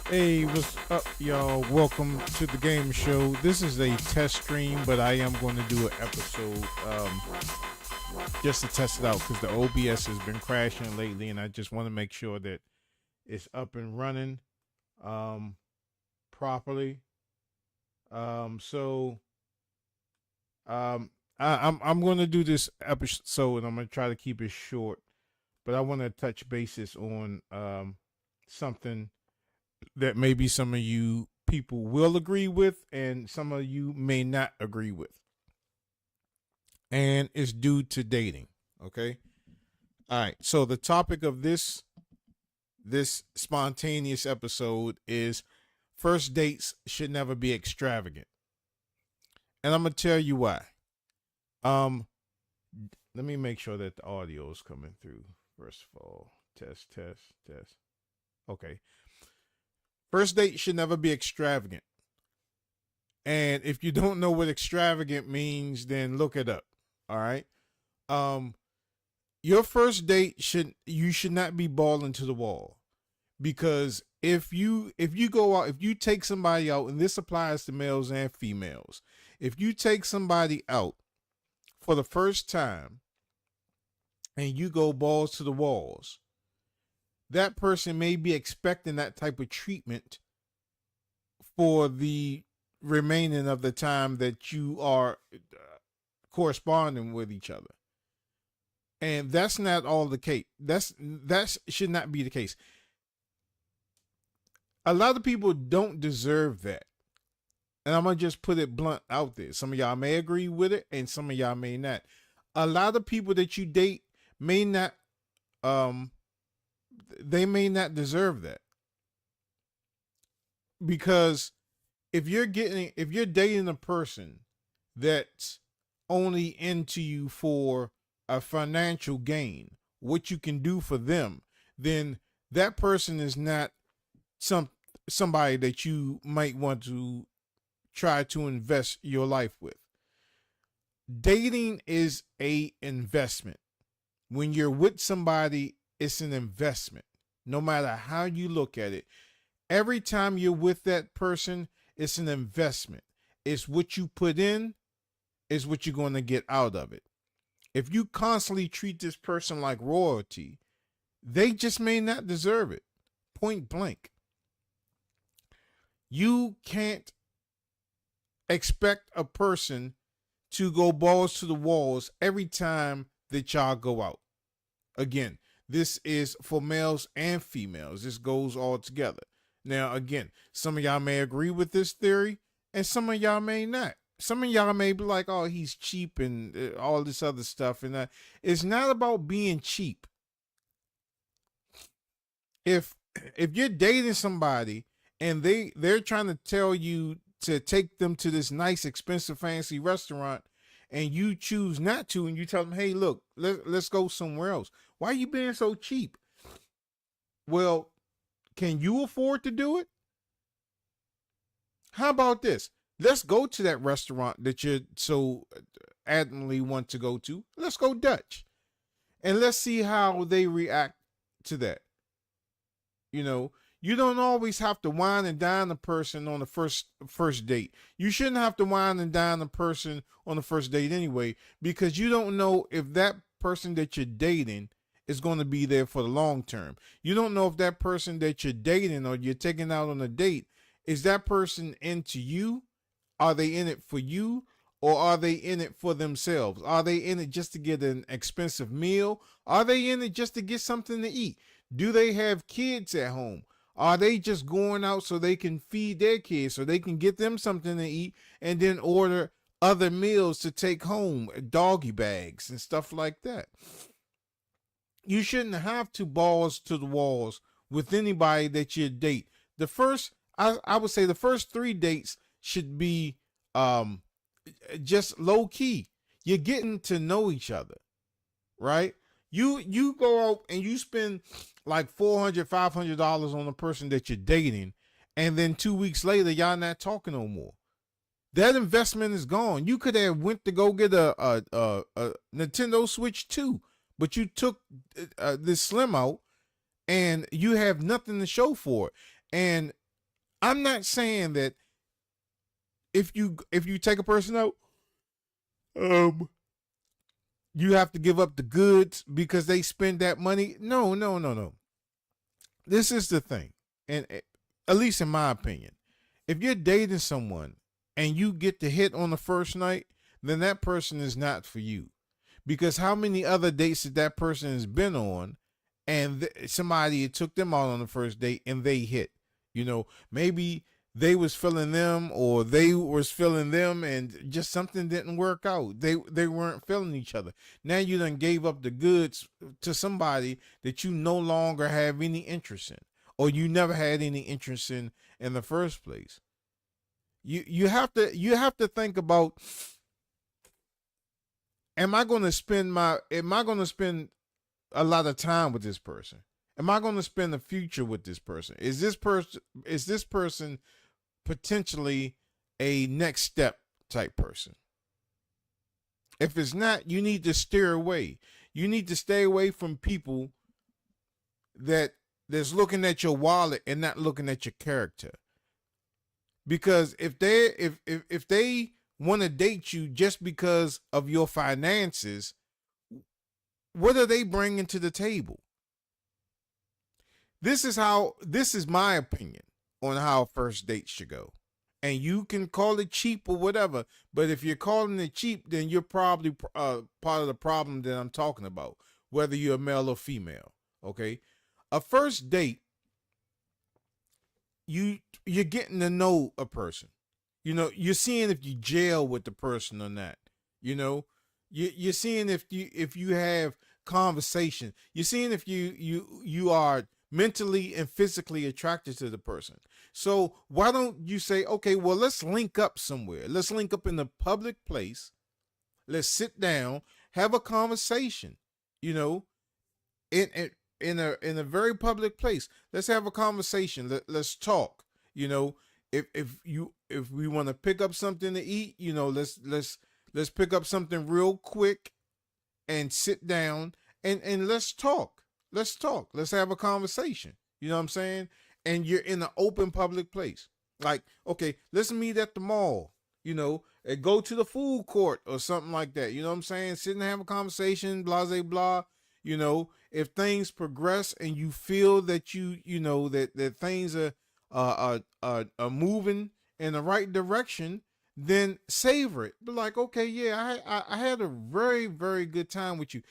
Hey, what's up, y'all? Welcome to the game show. This is a test stream, but I am going to do an episode just to test it out because the OBS has been crashing lately, and I just want to make sure that it's up and running properly. I'm going to do this episode, and I'm going to try to keep it short, but I want to touch bases on something that maybe some of you people will agree with and some of you may not agree with. And it's due to dating. Okay. All right. So the topic of this spontaneous episode is first dates should never be extravagant. And I'm going to tell you why. Let me make sure that the audio is coming through. First of all, test. Okay. First date should never be extravagant. And if you don't know what extravagant means, then look it up. All right. Your first date should not be balling to the wall, because if you go out, if you take somebody out, and this applies to males and females, if you take somebody out for the first time and you go balls to the walls, that person may be expecting that type of treatment for the remaining of the time that you are corresponding with each other. And that's not all the case. That should not be the case. A lot of people don't deserve that. And I'm going to just put it blunt out there. Some of y'all may agree with it and some of y'all may not. A lot of people that you date may not, they may not deserve that, because if you're dating a person that's only into you for a financial gain, what you can do for them, then that person is not somebody that you might want to try to invest your life with. Dating is a investment. When you're with somebody, it's an investment, no matter how you look at it. Every time you're with that person, it's an investment. It's what you put in, is what you're going to get out of it. If you constantly treat this person like royalty, they just may not deserve it. Point blank. You can't expect a person to go balls to the walls every time that y'all go out. Again, this is for males and females. This goes all together. Now, again, some of y'all may agree with this theory and some of y'all may not. Some of y'all may be like, oh, he's cheap and all this other stuff. And it's not about being cheap. If you're dating somebody and they're trying to tell you to take them to this nice, expensive, fancy restaurant, and you choose not to, and you tell them, hey, look, let's go somewhere else. Why are you being so cheap? Well, can you afford to do it? How about this? Let's go to that restaurant that you so adamantly want to go to. Let's go Dutch. And let's see how they react to that. You know, you don't always have to wine and dine a person on the first date. You shouldn't have to wine and dine a person on the first date anyway, because you don't know if that person that you're dating is going to be there for the long term. You don't know if that person that you're dating or you're taking out on a date, is that person into you? Are they in it for you, or are they in it for themselves? Are they in it just to get an expensive meal? Are they in it just to get something to eat? Do they have kids at home? Are they just going out so they can feed their kids, so they can get them something to eat and then order other meals to take home, doggy bags and stuff like that? You shouldn't have to balls to the walls with anybody that you date. I would say the first 3 dates should be just low key. You're getting to know each other, right? You go out and you spend like $400, $500 on the person that you're dating, and then 2 weeks later y'all not talking no more. that investment is gone. You could have went to go get a Nintendo Switch 2, but you took this Slim out, and you have nothing to show for it. And I'm not saying that if you take a person out, you have to give up the goods because they spend that money. No, no, no, no. This is the thing, and at least in my opinion, if you're dating someone and you get the hit on the first night, then that person is not for you. Because how many other dates that person has been on, and somebody took them out on the first date and they hit? You know, maybe they was feeling them or they was feeling them, and just something didn't work out. They weren't feeling each other. Now you done gave up the goods to somebody that you no longer have any interest in, or you never had any interest in the first place. You have to think about, am I going to spend a lot of time with this person? Am I going to spend the future with this person? Is this person potentially a next step type person? If it's not, you need to steer away. You need to stay away from people that's looking at your wallet and not looking at your character. Because if they want to date you just because of your finances, what are they bringing to the table? This is my opinion on how a first date should go. And you can call it cheap or whatever, but if you're calling it cheap, then you're probably part of the problem that I'm talking about, whether you're male or female. Okay, a first date, you're getting to know a person. You know, you're seeing if you gel with the person or not. You know, you're seeing if you have conversation. You're seeing if you are mentally and physically attracted to the person. So why don't you say, okay, well, let's link up somewhere. Let's link up in a public place. Let's sit down, have a conversation, you know, in a very public place. Let's have a conversation. Let's talk. You know, if we want to pick up something to eat, you know, let's pick up something real quick and sit down and let's talk. Let's talk. Let's have a conversation. You know what I'm saying? And you're in an open public place. Like, okay, let's meet at the mall, you know, and go to the food court or something like that. You know what I'm saying? Sit and have a conversation, blah, blah, blah. You know, if things progress and you feel that you know, that things are moving in the right direction, then savor it. Be like, okay, yeah, I had a very, very good time with you.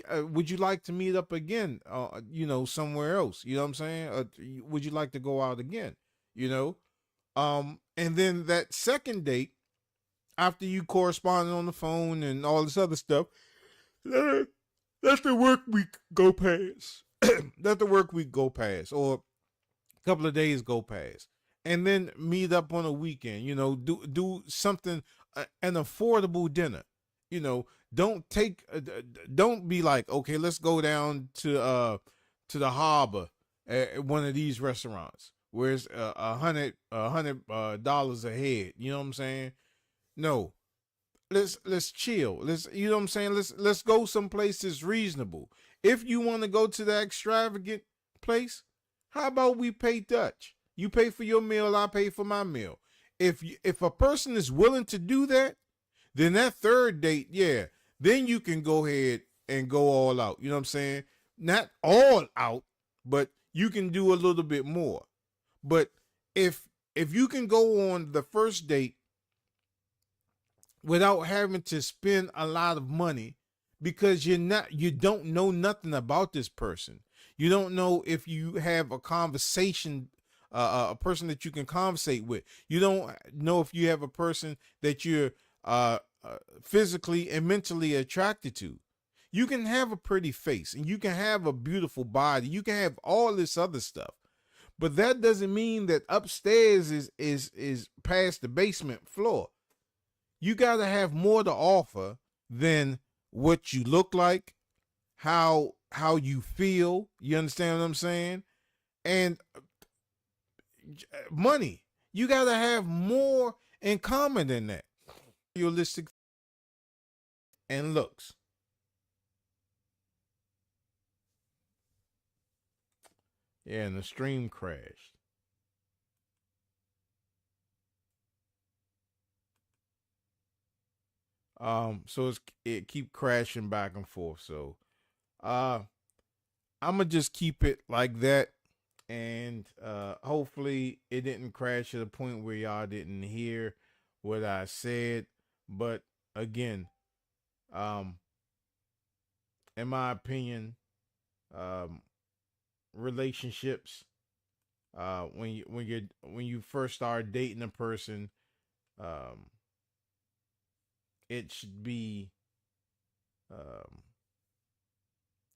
Would you like to meet up again, you know, somewhere else? You know what I'm saying? Would you like to go out again? You know? And then that second date, after you corresponded on the phone and all this other stuff, let the work week go past. Let the work week go past, or a couple of days go past. And then meet up on a weekend, you know, do something, an affordable dinner. You know, don't be like, okay, let's go down to the harbor at one of these restaurants where it's $100 a head. You know what I'm saying? No, let's chill. You know what I'm saying? Let's go someplace that's reasonable. If you want to go to the extravagant place, how about we pay Dutch? You pay for your meal, I pay for my meal. If a person is willing to do that, then that third date, yeah, then you can go ahead and go all out. You know what I'm saying? Not all out, but you can do a little bit more. But if you can go on the first date without having to spend a lot of money, because you don't know nothing about this person. You don't know if you have a conversation, a person that you can conversate with. You don't know if you have a person that you're physically and mentally attracted to. You can have a pretty face and you can have a beautiful body. You can have all this other stuff, but that doesn't mean that upstairs is past the basement floor. You got to have more to offer than what you look like, how you feel. You understand what I'm saying? And money. You got to have more and comment in that. Realistic and looks. Yeah, and the stream crashed. So it keep crashing back and forth. So I'm gonna just keep it like that, and hopefully it didn't crash to the point where y'all didn't hear what I said. But again, in my opinion, um, relationships, when you first start dating a person, um, it should be um,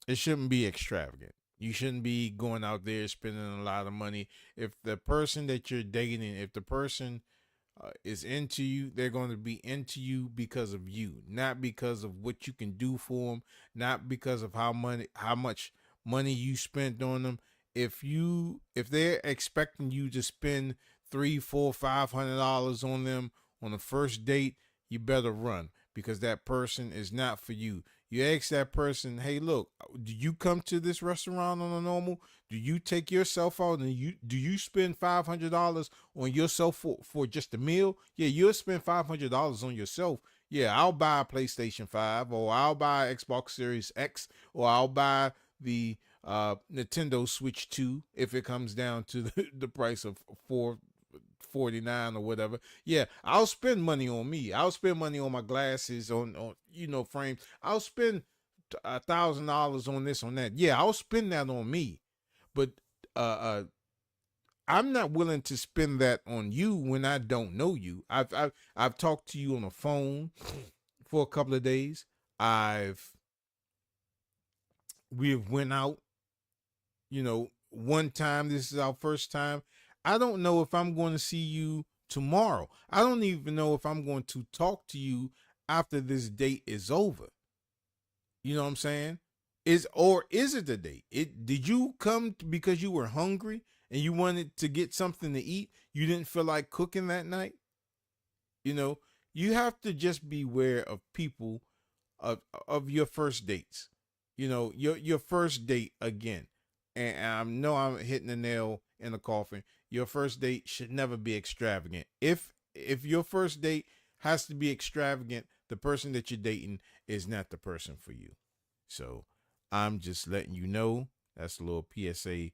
it shouldn't be extravagant. You shouldn't be going out there spending a lot of money. If the person that you're dating, if the person is into you, they're going to be into you because of you, not because of what you can do for them, not because of how much money you spent on them. If they're expecting you to spend $300, $400, $500 on them on the first date, you better run, because that person is not for you. You ask that person, hey, look, do you come to this restaurant on a normal? Do you take yourself out and do you spend $500 on yourself for just a meal? Yeah, you'll spend $500 on yourself. Yeah, I'll buy a PlayStation 5, or I'll buy Xbox Series X, or I'll buy the Nintendo Switch 2 if it comes down to the price of $449 or whatever. Yeah, I'll spend money on me. I'll spend money on my glasses, on frames. I'll spend $1,000 on this, on that. Yeah, I'll spend that on me. But I'm not willing to spend that on you when I don't know you. I've talked to you on the phone for a couple of days. We've went out, one time. This is our first time. I don't know if I'm going to see you tomorrow. I don't even know if I'm going to talk to you after this date is over. You know what I'm saying? Is it the date? Did you come because you were hungry and you wanted to get something to eat? You didn't feel like cooking that night? You have to just beware of people, of your first dates. Your first date again. And I know I'm hitting the nail in the coffin. Your first date should never be extravagant. If your first date has to be extravagant, the person that you're dating is not the person for you. So I'm just letting you know. That's a little PSA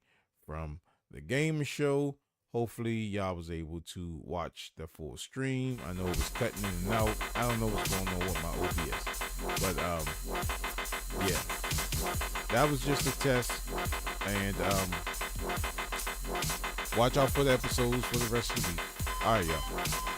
from the Gamer Show. Hopefully y'all was able to watch the full stream. I know it was cutting in and out. I don't know what's going on with my OBS. But yeah. That was just a test. And watch out for the episodes for the rest of the week. All right, y'all.